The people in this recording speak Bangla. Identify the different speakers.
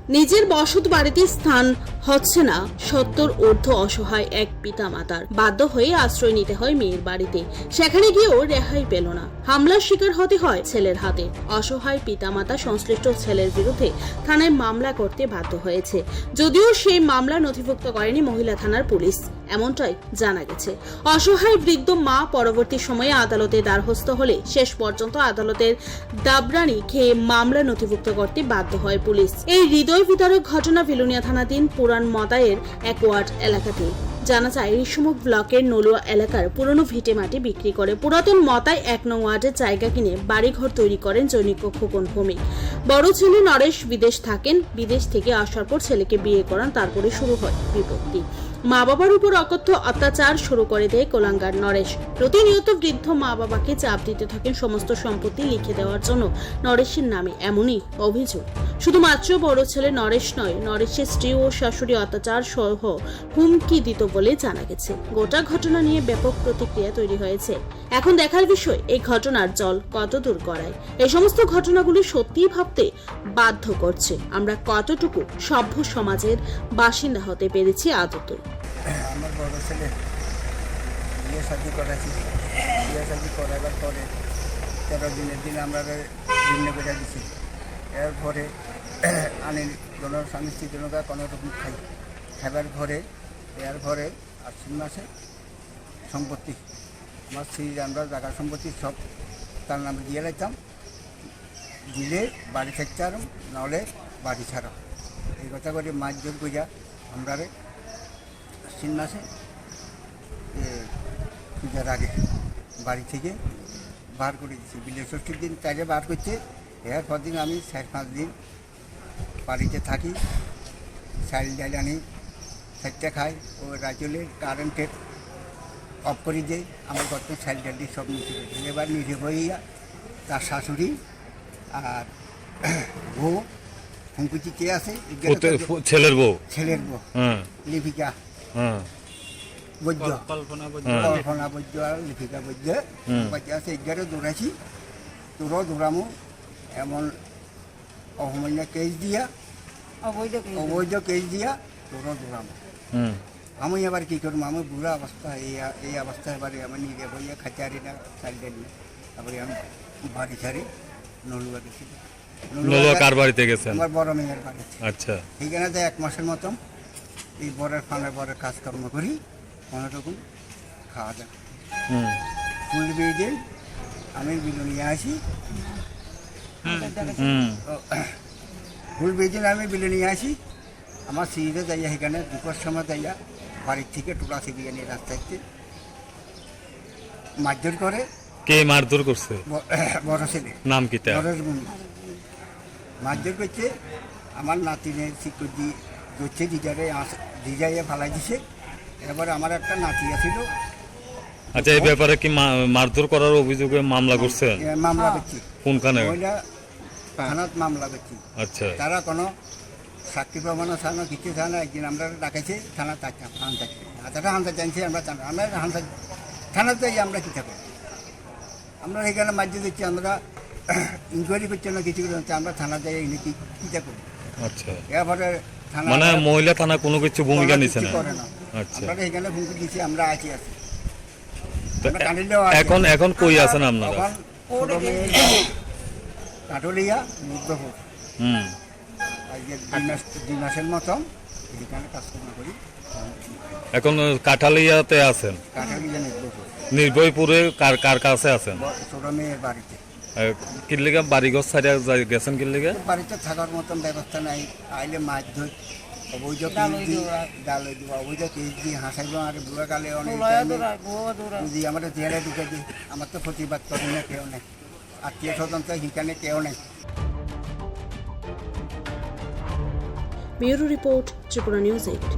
Speaker 1: নিজের বসত বাড়িতে স্থান হচ্ছে না 70 ঊর্ধ্ব অসহায় এক পিতা মাতার। বাধ্য হয়ে আশ্রয় নিতে হয় মেয়ের বাড়িতে। সেখানে গিয়েও রেহাই পেল না, হামলার শিকার হতে হয় ছেলের হাতে। অসহায় পিতামাতা সংশ্লিষ্ট ছেলের বিরুদ্ধে থানায় মামলা করতে বাধ্য হয়েছে, যদিও সেই মামলা নথিভুক্ত করেনি মহিলা থানার পুলিশ, এমনটাই জানা গেছে। অসহায় বৃদ্ধ মা পরবর্তী সময়ে আদালতে দ্বারস্থ হলে শেষ পর্যন্ত আদালতের দাবরানি খেয়ে মামলা নথিভুক্ত করতে বাধ্য হয় পুলিশ। এই হৃদয় বিদারক ঘটনা বিলোনিয়া থানাধীন পুরান মতায়ের এক ওয়ার্ড এলাকাতে। জানা যায় ঋষিমুখ ব্লকের নলুয়া এলাকার পুরনো ভিটে মাটি বিক্রি করে পুরাতন মতায় 1 নং ওয়ার্ডের জায়গা কিনে বাড়িঘর তৈরি করেন জৈনিক খোকন ভৌমিক। বড় ছেলে নরেশ বিদেশ থাকেন। বিদেশ থেকে আসার পর ছেলেকে বিয়ে করান, তারপরে শুরু হয় বিপত্তি। মা বাবার উপর অকথ্য অত্যাচার শুরু করে দেয় কোলাঙ্গার নরেশ। প্রতিনিয়ত বৃদ্ধ মা বাবাকে চাপ দিতে থাকেন সমস্ত সম্পত্তি লিখে দেওয়ার জন্য নরেশের নামে, এমনই অভিযোগ। শুধুমাত্র বড় ছেলে নরেশ নয়, নরেশের স্ত্রী ও শাশুড়ি অত্যাচার সহ হুমকি দিত বলে জানা গেছে। গোটা ঘটনা নিয়ে ব্যাপক প্রতিক্রিয়া তৈরি হয়েছে। এখন দেখার বিষয় এই ঘটনার জল কত দূর গড়ায়। এই সমস্ত ঘটনাগুলি সত্যিই ভাবতে বাধ্য করছে আমরা কতটুকু সভ্য সমাজের বাসিন্দা হতে পেরেছি আদতে।
Speaker 2: আমার বড় ছেলে বিয়ে শাদি করাছি। বিয়ে শাদি করাবার পরে 13 দিনের দিন আমরা ভিন্ন করে দিছি। এরপরে আনি কোনো স্বামী স্ত্রী কোনো রকম খাবার পরে এরপরে আশ্বিন মাসে সম্পত্তি আমার স্ত্রী আমরা জায়গা সম্পত্তি সব তার নামে দিয়ে রাখতাম। দিলে বাড়ি থাকতে আরো, নাহলে বাড়ি ছাড়া, এই কথা করে মাছ জোর করিয়া আমরা আশ্বিন মাসে পূজার আগে বাড়ি থেকে বার করে দিচ্ছি। বিলে ৬০ দিন চাইলে বার করছে। এরপর দিন আমি 4-5 দিন বাড়িতে থাকি, চাইল ডাইল আনি সাইডটা খাই। ও রাজলের কারেন্টের অফ করে দেয়। আমার কত চাইল ডাল দিয়ে সব নিচে করে দিই। এবার নিজে বইয়া তার শাশুড়ি আর বউ হুমকুচি কে আছে,
Speaker 3: ছেলের বউ
Speaker 2: লিপিকা বৈদ্য, কল্পনা বৈদ্য আর লিপিকা বৈদ্য আছে। এগারো দৌড়াইছি, তোরও দৌড়ামো এমন অসামান্য কেস দিয়া, অবৈধ কেস দিয়া তোরও দৌড়ামো। আমি এবার কী করবো, আমার বুড়া অবস্থা, এই অবস্থা এবারে আমার নিজে বইয়া খাচারি না চালিয়ে নিই। তারপরে আমি বাড়ি ছাড়ি নলুয়া গেছি।
Speaker 3: কার বাড়িতে গেছেন?
Speaker 2: আমার বড় মেয়ের বাড়িতে।
Speaker 3: আচ্ছা,
Speaker 2: এখানে তো 1 মাসের মতন এই বরের ফানে বরের কাজকর্ম করি, কোনো রকম খাওয়া দাওয়া। ফুল বিয়ে দিন আমি বিলোনিয়া আসি। ফুল বিয়ে দিন আমি বিলোনিয়া আসি। আমার সিঁড়িতে যাইয়া সেখানে দুপুর সময় যাইয়া বাড়ির থেকে টোলা ছিড়িয়ে নিয়ে রাস্তাতে মারধর করে।
Speaker 3: কে মারধর করছে?
Speaker 2: বড় ছেলে।
Speaker 3: নাম কি তার?
Speaker 2: মারধর করছে। আমার নাতিনের শিক্ষক দিচ্ছে, দিজাইয়ে ফালাই দিছে। এরপরে আমার একটা নাতি আছিল।
Speaker 3: আচ্ছা, এই ব্যাপারে কি মারধর করার অভিযোগে মামলা করছেন?
Speaker 2: মামলা করছি।
Speaker 3: কোনখানে?
Speaker 2: থানাত মামলা করছি।
Speaker 3: আচ্ছা,
Speaker 2: তারা কোনো সাক্ষী প্রমাণও ছাড়া কিছু ছাড়া না। একদিন আমরা ডাকেছি থানা থাকতাম, হান থাকছি তারা হানতে জানছি আমরা থানাতে যাই। আমরা কী থাকবো, আমরা এখানে মাঝে দিচ্ছি, আমরা ইনকোয়ারি করছি না, কিছু করছি। আমরা থানা যাই এনে কী থাকবো।
Speaker 3: আচ্ছা,
Speaker 2: এরপরে থানা
Speaker 3: মানে মহিলা থানা কোনো কিছু ভূমিকা নিচ্ছে না?
Speaker 2: করে না।
Speaker 3: আচ্ছা,
Speaker 2: আমরা এখানে হুমকি দিচ্ছি, আমরা আছি।
Speaker 3: এখন কই আছেন আপনারা?
Speaker 2: কাটলিয়া মুগ্ধপুর। আজকে 2 মাসের মতন এখানে কাজকর্ম করি।
Speaker 3: এখন কাঠালিয়াতে আছেন?
Speaker 2: কাঠালিয়া
Speaker 3: নির্ভয়পুরে কার কাছে আছেন?
Speaker 2: ছোট মেয়ের বাড়িতে।
Speaker 3: কিল্লিগা বাড়িঘর ছাড়িয়া গেছেন কিল্লিগা?
Speaker 2: বাড়িতে থাকার মতন ব্যবস্থা নাই। আইলে মাছ ধর অবৈধ ডাল দিব, অবৈধ কেস দিয়ে হাসাইব। আর বুড়া কালে অনেক যদি আমরা জেলে ঢুকে দিই, আমার তো প্রতিবাদ করি না কেউ নেই, আত্মীয় স্বজন তো সেখানে কেউ নেই।
Speaker 1: Bureau report, Tripura news 8।